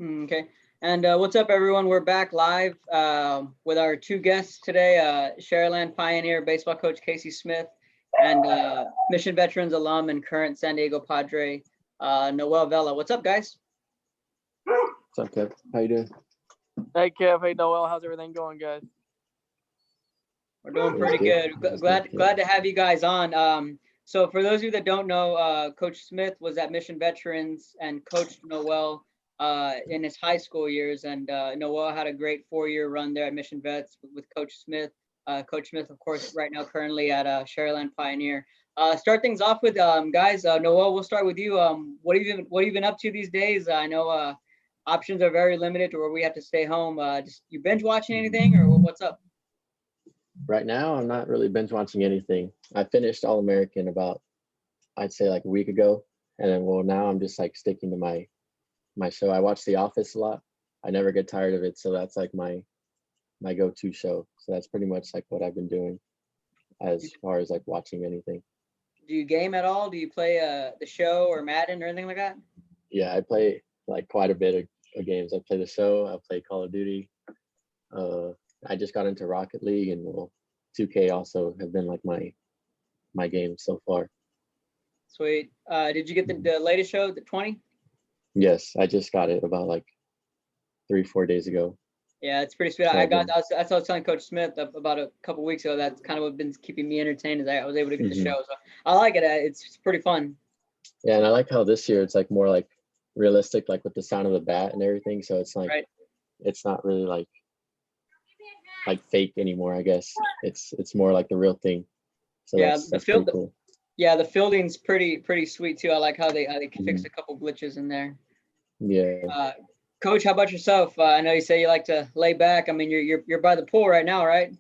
Okay. And what's up, everyone? We're back live with our two guests today, Sharyland Pioneer baseball coach Casey Smith and Mission Veterans alum and current San Diego Padre, Noel Vela. What's up, guys? What's up, Kev? How you doing? Hey, Kev. Hey, Noel. How's everything going, guys? We're doing pretty good. Glad to have you guys on. So for those of you that don't know, Coach Smith was at Mission Veterans and coached Noel in his high school years. And Noel had a great 4-year run there at Mission Vets with Coach Smith. Coach Smith, of course, right now currently at Sharyland Pioneer. Start things off with guys. Noel, we'll start with you. What have you been up to these days? I know options are very limited to where we have to stay home. Just you binge watching anything or what's up? Right now, I'm not really binge watching anything. I finished All American about, I'd say like a week ago, and then now I'm just like sticking to my show. I watch The Office a lot. I never get tired of it, so that's like my go-to show. So that's pretty much like what I've been doing as far as like watching anything. Do you game at all? Do you play the show or Madden or anything like that? Yeah, I play like quite a bit of games. I play the show. I play Call of Duty. I just got into Rocket League, and 2K also have been like my game so far. Sweet. Did you get the latest show, the 20? Yes, I just got it about like 3-4 days ago. Yeah, it's pretty sweet. That's what I was telling Coach Smith about a couple weeks ago. That's kind of what's been keeping me entertained, is I was able to get the show. So I like it. It's pretty fun. Yeah, and I like how this year it's like more like realistic, like with the sound of the bat and everything. So it's like It's not really like fake anymore. I guess it's more like the real thing. So yeah, that's pretty cool. Yeah, the fielding's pretty sweet too. I like how they fixed a couple glitches in there. Yeah. Coach, how about yourself? I know you say you like to lay back. I mean, you're by the pool right now, right?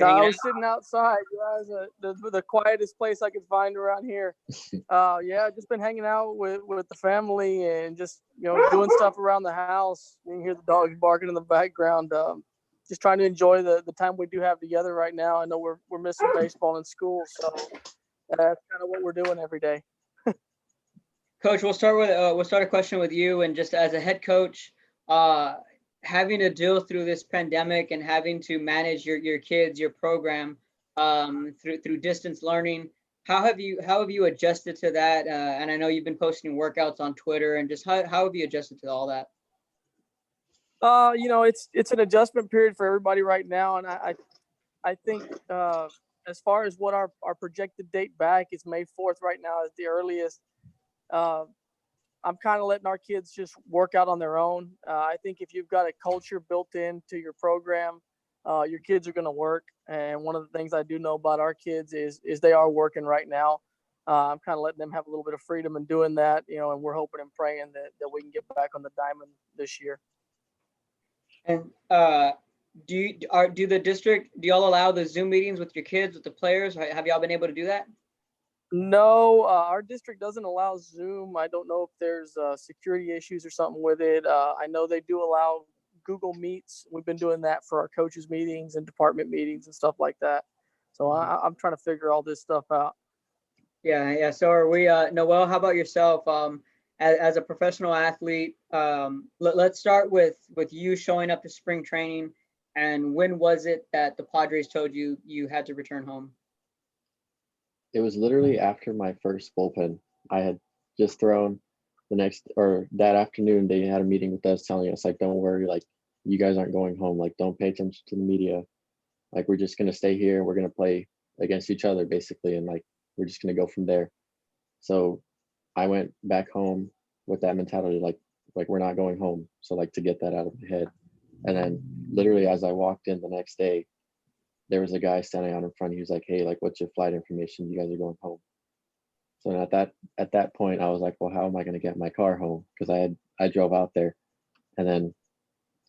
I was sitting outside, guys. The quietest place I could find around here. Yeah, just been hanging out with the family and just doing stuff around the house. You can hear the dogs barking in the background. Just trying to enjoy the time we do have together right now. I know we're missing baseball in school, so that's kind of what we're doing every day. Coach, we'll start a question with you, and just as a head coach, having to deal through this pandemic and having to manage your kids, your program through distance learning. How have you adjusted to that? And I know you've been posting workouts on Twitter, and just how have you adjusted to all that? It's an adjustment period for everybody right now, and I think as far as what our projected date back is May 4th right now is the earliest. I'm kind of letting our kids just work out on their own. I think if you've got a culture built into your program, your kids are going to work. And one of the things I do know about our kids is they are working right now. I'm kind of letting them have a little bit of freedom in doing that, and we're hoping and praying that we can get back on the diamond this year. And do y'all allow the Zoom meetings with your kids, with the players? Have y'all been able to do that? No, our district doesn't allow Zoom. I don't know if there's security issues or something with it. I know they do allow Google Meets. We've been doing that for our coaches meetings and department meetings and stuff like that. So I'm trying to figure all this stuff out. Yeah. So are we, Noel, how about yourself? As a professional athlete, let's start with you showing up to spring training. And when was it that the Padres told you had to return home? It was literally after my first bullpen. I had just thrown that afternoon. They had a meeting with us telling us, like, don't worry, like, you guys aren't going home. Like, don't pay attention to the media. Like, we're just going to stay here. We're going to play against each other, basically. And like, we're just going to go from there. So I went back home with that mentality, like we're not going home. So like, to get that out of my head. And then literally as I walked in the next day, there was a guy standing out in front. He was like, hey, like, what's your flight information? You guys are going home. So at that point, I was like, well, how am I going to get my car home? Because I drove out there, and then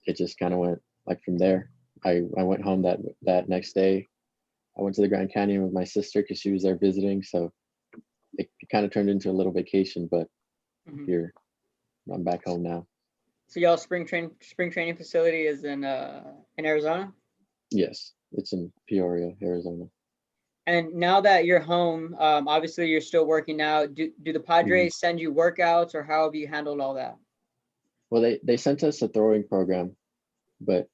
it just kind of went like from there. I went home that next day. I went to the Grand Canyon with my sister because she was there visiting. So it kind of turned into a little vacation, but here I'm back home now. So y'all spring training facility is in Arizona? Yes, it's in Peoria, Arizona. And now that you're home, obviously you're still working now. Do the Padres send you workouts, or how have you handled all that? Well, they sent us a throwing program, but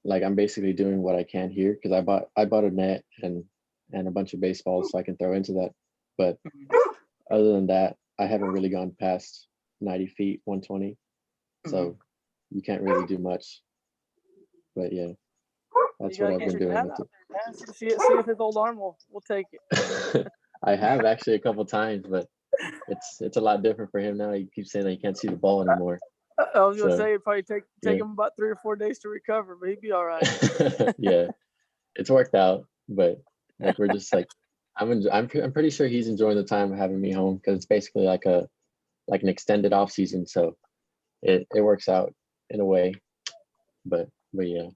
like I'm basically doing what I can here because I bought a net and a bunch of baseballs so I can throw into that. But other than that, I haven't really gone past 90 feet, 120. So you can't really do much. But yeah, that's You what gotta I've get been your doing dad with out there, man. See if his old arm will take it. I have actually a couple times, but it's a lot different for him now. He keeps saying that he can't see the ball anymore. I was gonna So say it'd probably take yeah. him about 3 or 4 days to recover, but he'd be all right. Yeah, it's worked out, but like we're just like I'm pretty sure he's enjoying the time of having me home because it's basically like an extended off season, so it works out in a way. But yeah.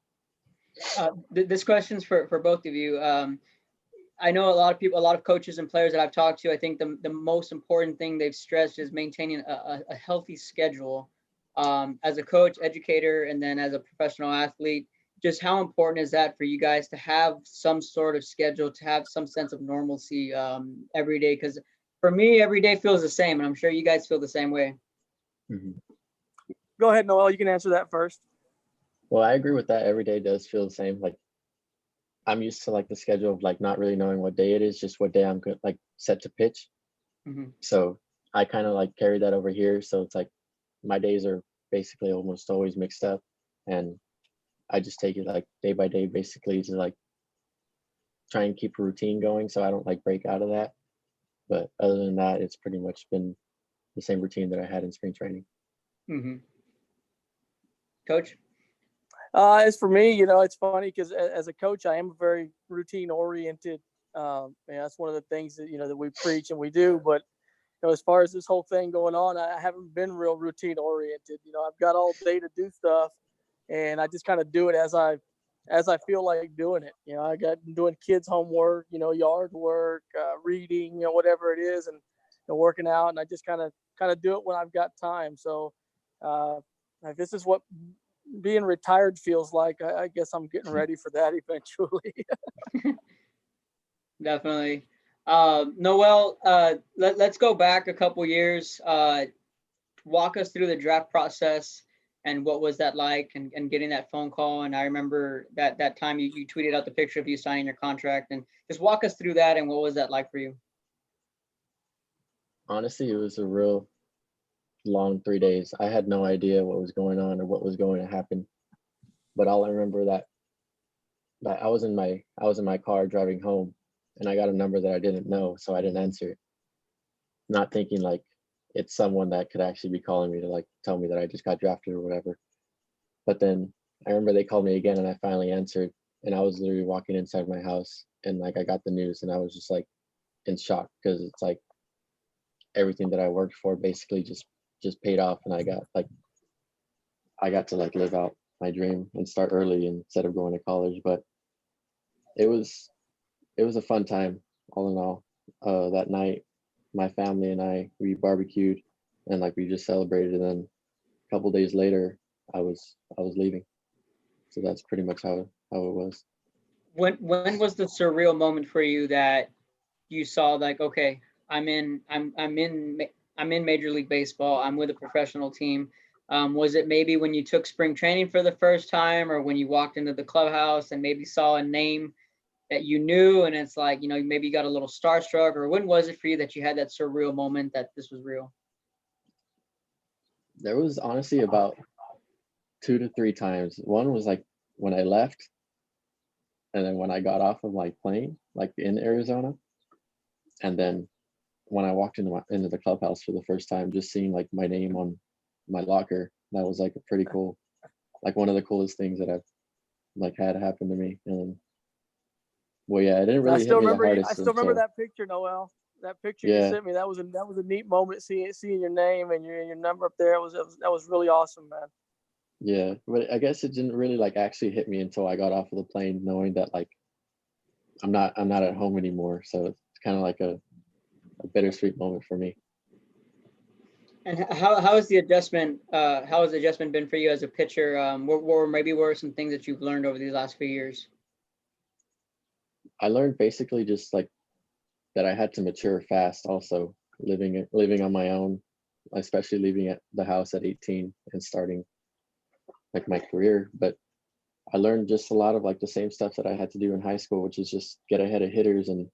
This question's for both of you. I know a lot of people, a lot of coaches and players that I've talked to, I think the most important thing they've stressed is maintaining a healthy schedule. As a coach, educator, and then as a professional athlete, just how important is that for you guys to have some sort of schedule, to have some sense of normalcy every day? Because for me, every day feels the same, and I'm sure you guys feel the same way. Mm-hmm. Go ahead, Noel. You can answer that first. Well, I agree with that. Every day does feel the same. Like I'm used to like the schedule of like not really knowing what day it is, just what day I'm good, like set to pitch. So I kind of like carry that over here. So it's like my days are basically almost always mixed up, and I just take it like day by day, basically to like try and keep a routine going, so I don't like break out of that. But other than that, it's pretty much been the same routine that I had in spring training. Coach? As for me, it's funny because as a coach, I am very routine oriented. That's one of the things that that we preach and we do. But as far as this whole thing going on, I haven't been real routine oriented. I've got all day to do stuff, and I just kind of do it as I feel like doing it. I got doing kids' homework, yard work, reading, whatever it is, and working out, and I just kind of do it when I've got time. So if this is what being retired feels like, I guess I'm getting ready for that eventually. Definitely. Noel, let's go back a couple years. Walk us through the draft process and what was that like, and getting that phone call. And I remember that time you tweeted out the picture of you signing your contract, and just walk us through that and what was that like for you? Honestly, it was a real long 3 days. I had no idea what was going on or what was going to happen. But all I remember that I was in my car driving home, and I got a number that I didn't know, so I didn't answer it, not thinking like it's someone that could actually be calling me to like tell me that I just got drafted or whatever. But then I remember they called me again, and I finally answered, and I was literally walking inside my house, and like I got the news, and I was just like in shock because it's like everything that I worked for basically just paid off, and I got to like live out my dream and start early instead of going to college. But it was a fun time all in all. That night, my family and we barbecued, and like we just celebrated. And then a couple days later, I was leaving. So that's pretty much how it was. When was the surreal moment for you that you saw like, okay, I'm in Major League Baseball. I'm with a professional team. Was it maybe when you took spring training for the first time, or when you walked into the clubhouse and maybe saw a name that you knew, and it's like, maybe you got a little starstruck? Or when was it for you that you had that surreal moment that this was real? There was honestly about 2 to 3 times. One was like when I left, and then when I got off of my plane, like in Arizona, and then when I walked into the clubhouse for the first time, just seeing like my name on my locker, that was like a pretty cool, like one of the coolest things that I've like had happen to me. And well, yeah, it didn't really hit me the hardest. I still remember that picture, Noel. That picture you sent me. That was a neat moment, seeing your name and your number up there. That was really awesome, man. Yeah, but I guess it didn't really like actually hit me until I got off of the plane, knowing that like I'm not at home anymore. So it's kind of like a bittersweet moment for me. And how has the adjustment been for you as a pitcher? What were some things that you've learned over these last few years? I learned basically just like that I had to mature fast. Also, living on my own, especially leaving at the house at 18 and starting like my career. But I learned just a lot of like the same stuff that I had to do in high school, which is just get ahead of hitters and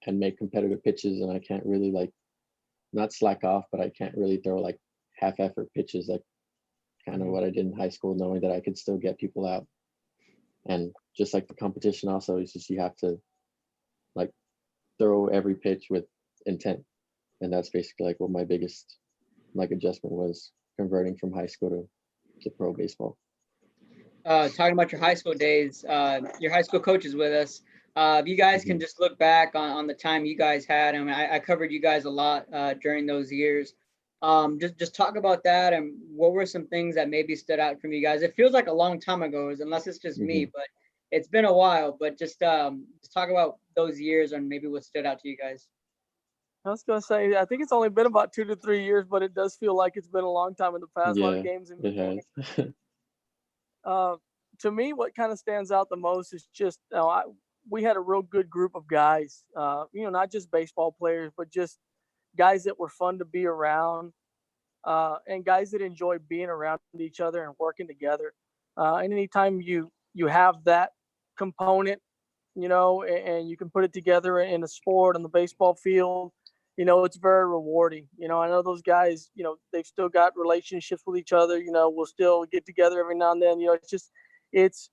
make competitive pitches. And I can't really like not slack off, but I can't really throw like half effort pitches, like kind of what I did in high school, knowing that I could still get people out. And just like the competition also is just you have to like throw every pitch with intent. And that's basically like what my biggest like adjustment was, converting from high school to pro baseball. Talking about your high school days, your high school coach is with us. If you guys can just look back on the time you guys had, I mean, I covered you guys a lot during those years. Just talk about that, and what were some things that maybe stood out from you guys? It feels like a long time ago, unless it's just me, but it's been a while. But just talk about those years and maybe what stood out to you guys. I was gonna say, I think it's only been about 2 to 3 years, but it does feel like it's been a long time in the past. A lot of games in between. It has. To me, what kind of stands out the most is just we had a real good group of guys. Not just baseball players, but just guys that were fun to be around, and guys that enjoy being around each other and working together. And anytime you have that component, and you can put it together in a sport on the baseball field, it's very rewarding. I know those guys, they've still got relationships with each other. We'll still get together every now and then. It's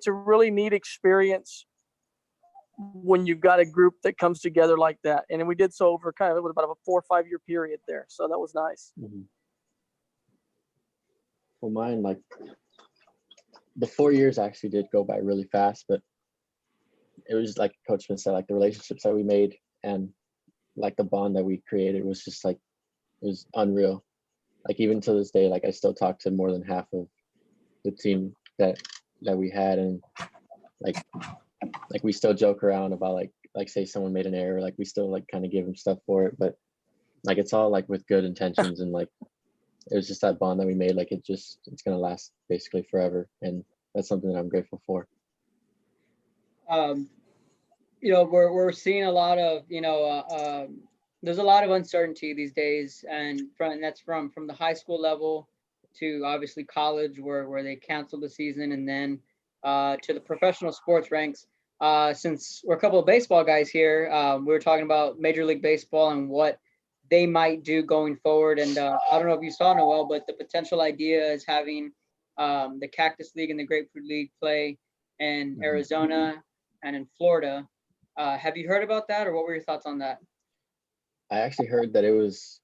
a really neat experience when you've got a group that comes together like that. And we did so over kind of about a 4 or 5 year period there. So that was nice. Well, mine, like the 4 years actually did go by really fast, but it was like Coach Smith said, like the relationships that we made and like the bond that we created was just like, it was unreal. Like even to this day, like I still talk to more than half of the team that we had, and like we still joke around about like say someone made an error, like we still like kind of give them stuff for it, but like it's all like with good intentions. And like it was just that bond that we made, like it's gonna last basically forever, and that's something that I'm grateful for. We're seeing a lot of there's a lot of uncertainty these days, and that's from the high school level to obviously college where they canceled the season, and then to the professional sports ranks. Since we're a couple of baseball guys here, we were talking about Major League Baseball and what they might do going forward. And I don't know if you saw, Noel, but the potential idea is having the Cactus League and the Grapefruit League play in Arizona and in Florida. Have you heard about that, or what were your thoughts on that? I actually heard that it was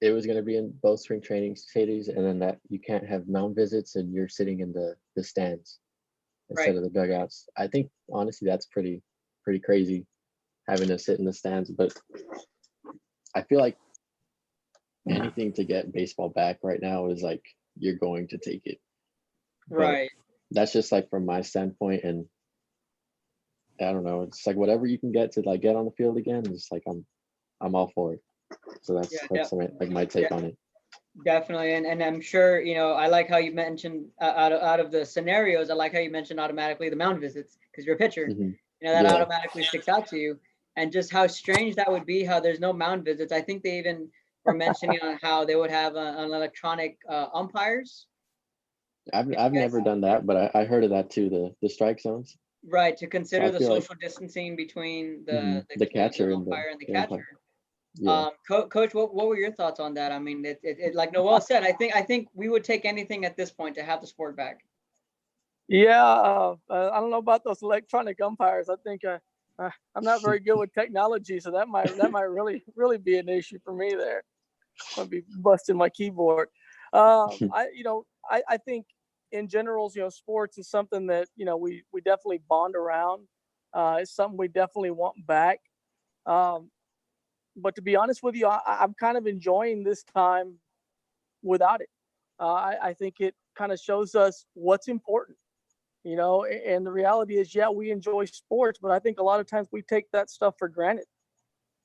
going to be in both spring training cities, and then that you can't have mound visits and you're sitting in the stands instead of the dugouts. I think honestly that's pretty crazy, having to sit in the stands. But I feel like anything to get baseball back right now is like you're going to take it. Right. But that's just like from my standpoint, and I don't know. It's like whatever you can get to like get on the field again. It's like I'm all for it. So that's like my take on it. Definitely, and I'm sure I like how you mentioned out of the scenarios. I like how you mentioned automatically the mound visits, because you're a pitcher. That automatically sticks out to you, and just how strange that would be. How there's no mound visits. I think they even were mentioning on how they would have an electronic umpires. I've never done that, but I heard of that too. The strike zones. Right, to consider the social distancing between the catcher umpire and the catcher. Yeah. Coach, what were your thoughts on that? I mean, it like Noel said, I think we would take anything at this point to have the sport back. Yeah, I don't know about those electronic umpires. I think I'm not very good with technology, so that might really be an issue for me there. I'll be busting my keyboard. I think in general, sports is something that we definitely bond around. It's something we definitely want back. But to be honest with you, I'm kind of enjoying this time without it. I think it kind of shows us what's important, and the reality is, we enjoy sports, but I think a lot of times we take that stuff for granted,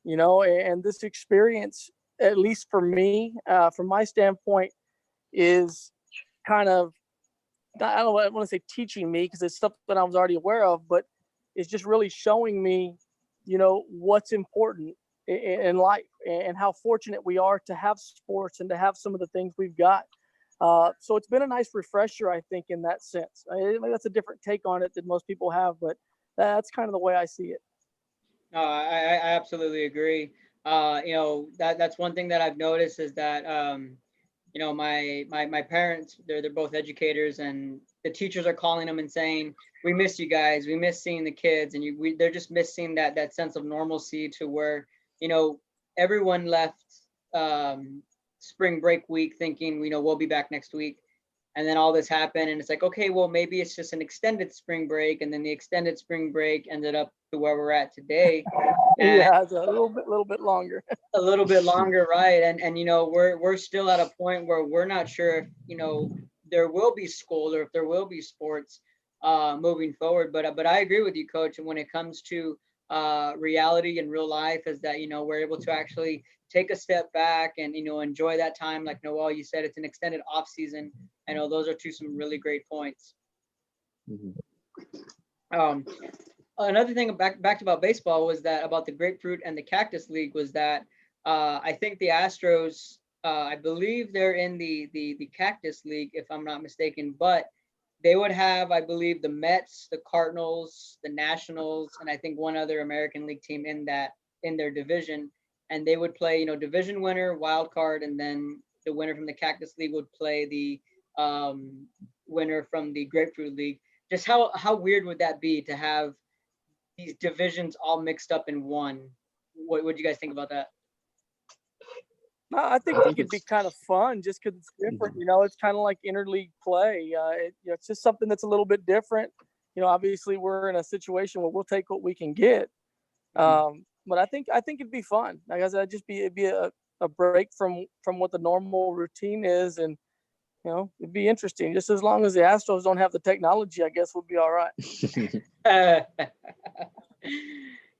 and this experience, at least for me, from my standpoint, is kind of, I don't want to say teaching me, because it's something I was already aware of, but it's just really showing me, what's important in life, and how fortunate we are to have sports and to have some of the things we've got. So it's been a nice refresher, I think, in that sense. That's a different take on it than most people have, but that's kind of the way I see it. I absolutely agree. That's one thing that I've noticed is that my parents, they're both educators, and the teachers are calling them and saying, we miss you guys, we miss seeing the kids, and they're just missing that sense of normalcy, to where everyone left spring break week thinking we'll be back next week, and then all this happened, and it's like, okay, well, maybe it's just an extended spring break, and then the extended spring break ended up to where we're at today. Yeah, it's a little bit longer. A little bit longer, right? And we're still at a point where we're not sure if there will be school or if there will be sports moving forward. But I agree with you, Coach. And when it comes to reality and real life, is that we're able to actually take a step back and enjoy that time. Like Noel, you said, it's an extended off season. I know those are some really great points. Mhm. Another thing back to about baseball was that about the Grapefruit and the Cactus League was that I think the Astros, I believe they're in the Cactus League, if I'm not mistaken, but they would have, I believe, the Mets, the Cardinals, the Nationals, and I think one other American League team in their division, and they would play division winner, wild card, and then the winner from the Cactus League would play the winner from the Grapefruit League. Just how weird would that be to have these divisions all mixed up in one? What do you guys think about that? No, I think it could be kind of fun just because it's different. It's kind of like interleague play. It's just something that's a little bit different. Obviously we're in a situation where we'll take what we can get. But I think it'd be fun. Like I said, it'd be a break from what the normal routine is, and it'd be interesting. Just as long as the Astros don't have the technology, I guess we'll be all right.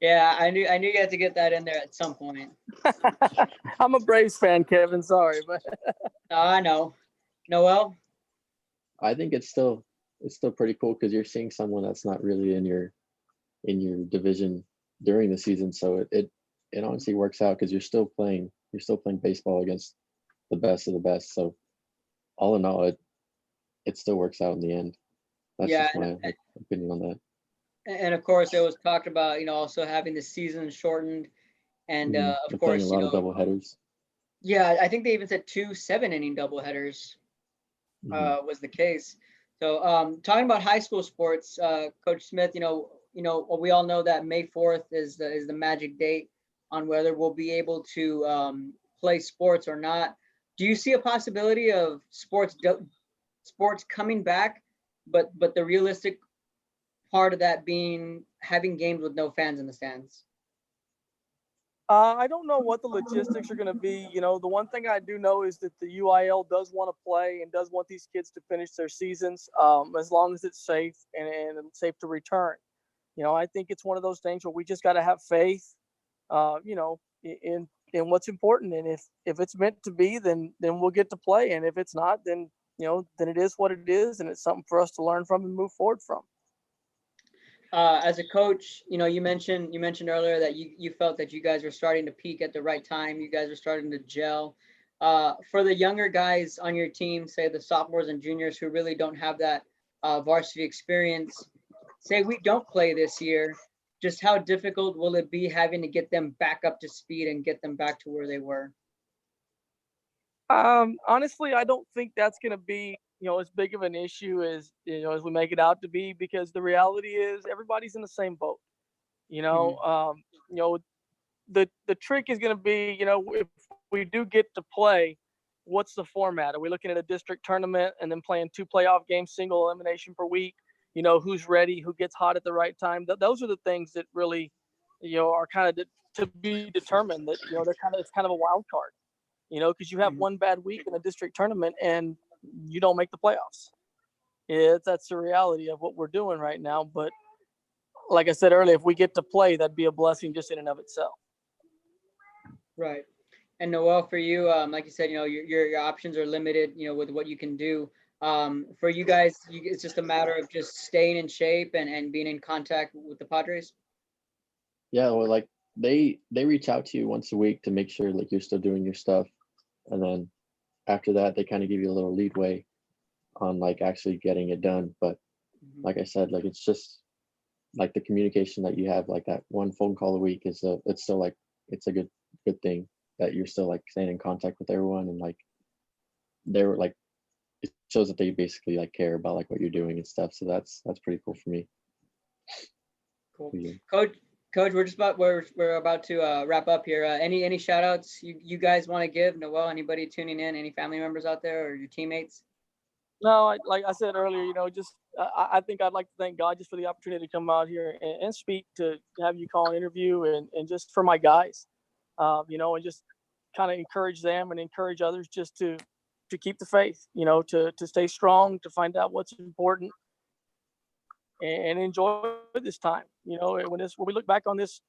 Yeah, I knew you had to get that in there at some point. I'm a Braves fan, Kevin. Sorry, but I know. Noel? I think it's still pretty cool because you're seeing someone that's not really in your division during the season, so it honestly works out because you're still playing baseball against the best of the best. So all in all, it still works out in the end. That's just my opinion on that. And of course, it was talked about, also having the season shortened, and of course, playing a lot of double headers. Yeah, I think they even said 2 7-inning doubleheaders was the case. So, talking about high school sports, Coach Smith, we all know that May 4th is the magic date on whether we'll be able to play sports or not. Do you see a possibility of sports coming back, but the realistic part of that being having games with no fans in the stands? I don't know what the logistics are going to be. The one thing I do know is that the UIL does want to play and does want these kids to finish their seasons as long as it's safe and safe to return. I think it's one of those things where we just got to have faith, in what's important. And if it's meant to be, then we'll get to play. And if it's not, then it is what it is, and it's something for us to learn from and move forward from. As a coach, you mentioned earlier that you felt that you guys were starting to peak at the right time. You guys are starting to gel. For the younger guys on your team, say the sophomores and juniors who really don't have that varsity experience, say we don't play this year, just how difficult will it be having to get them back up to speed and get them back to where they were? Honestly, I don't think that's going to be as big of an issue as as we make it out to be, because the reality is everybody's in the same boat. The trick is going to be if we do get to play, what's the format? Are we looking at a district tournament and then playing 2 playoff games, single elimination per week? Who's ready, who gets hot at the right time? Those are the things that really are kind of to be determined. That it's kind of a wild card. Because you have one bad week in a district tournament and you don't make the playoffs. That's the reality of what we're doing right now. But like I said earlier, if we get to play, that'd be a blessing just in and of itself. Right. And Noel, for you, like you said, your options are limited, with what you can do. For you guys, it's just a matter of just staying in shape and being in contact with the Padres. Yeah, well, they reach out to you once a week to make sure like you're still doing your stuff, and then after that they kind of give you a little leadway on like actually getting it done. But Mhm. like I said, like it's just like the communication that you have, like that one phone call a week is it's still like it's a good thing that you're still like staying in contact with everyone, and like they're like it shows that they basically like care about like what you're doing and stuff. So that's pretty cool for me. Cool. Yeah. Coach, we're about to wrap up here. Any shout outs you guys want to give? Noel, anybody tuning in, any family members out there or your teammates? No, like I said earlier, just I think I'd like to thank God just for the opportunity to come out here and speak, to have you call an interview, and just for my guys, and just kind of encourage them and encourage others just to keep the faith, to stay strong, to find out what's important, and enjoy this time. When we look back on this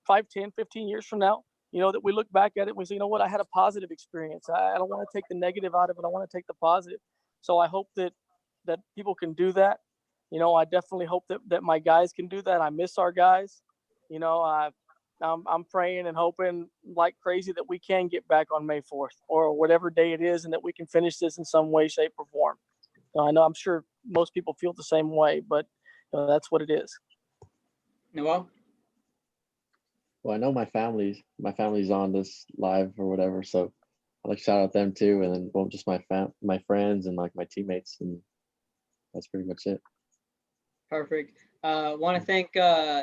5, 10, 15 years from now, that we look back at it and we say, you know what, I had a positive experience. I don't want to take the negative out of it. I want to take the positive. So I hope that people can do that. I definitely hope that my guys can do that. I miss our guys. I'm praying and hoping like crazy that we can get back on May 4th or whatever day it is, and that we can finish this in some way, shape, or form. I know I'm sure most people feel the same way, but that's what it is. Noel? Well, I know my family's on this live or whatever, so I like shout out them too, and then well, just my friends and like my teammates, and that's pretty much it. Perfect. Want to thank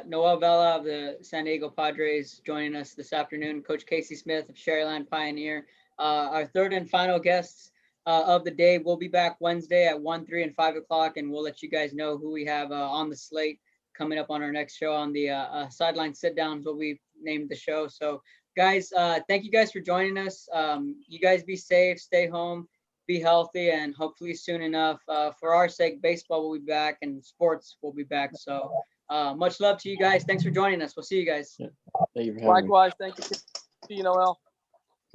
Noel Vela of the San Diego Padres joining us this afternoon. Coach Casey Smith of Sideline Pioneer. Our third and final guests of the day will be back Wednesday at 1, 3, and 5 o'clock, and we'll let you guys know who we have on the slate coming up on our next show on the Sideline Sit Downs, what we've named the show. So, guys, thank you guys for joining us. You guys be safe, stay home, be healthy, and hopefully soon enough, for our sake, baseball will be back and sports will be back. So much love to you guys. Thanks for joining us. We'll see you guys. Yeah. Thank you for having me. Likewise. Thank you. See you, Noel.